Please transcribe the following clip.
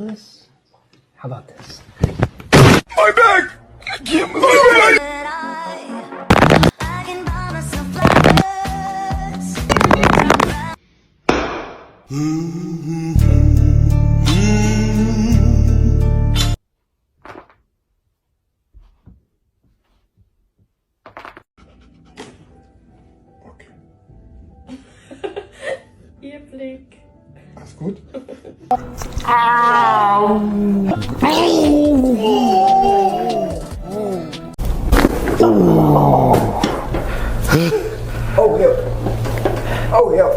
this? How about this? My back! I can't move my back! Okay. Ihr Blick. Alles gut? Oh, yeah. Oh, yeah.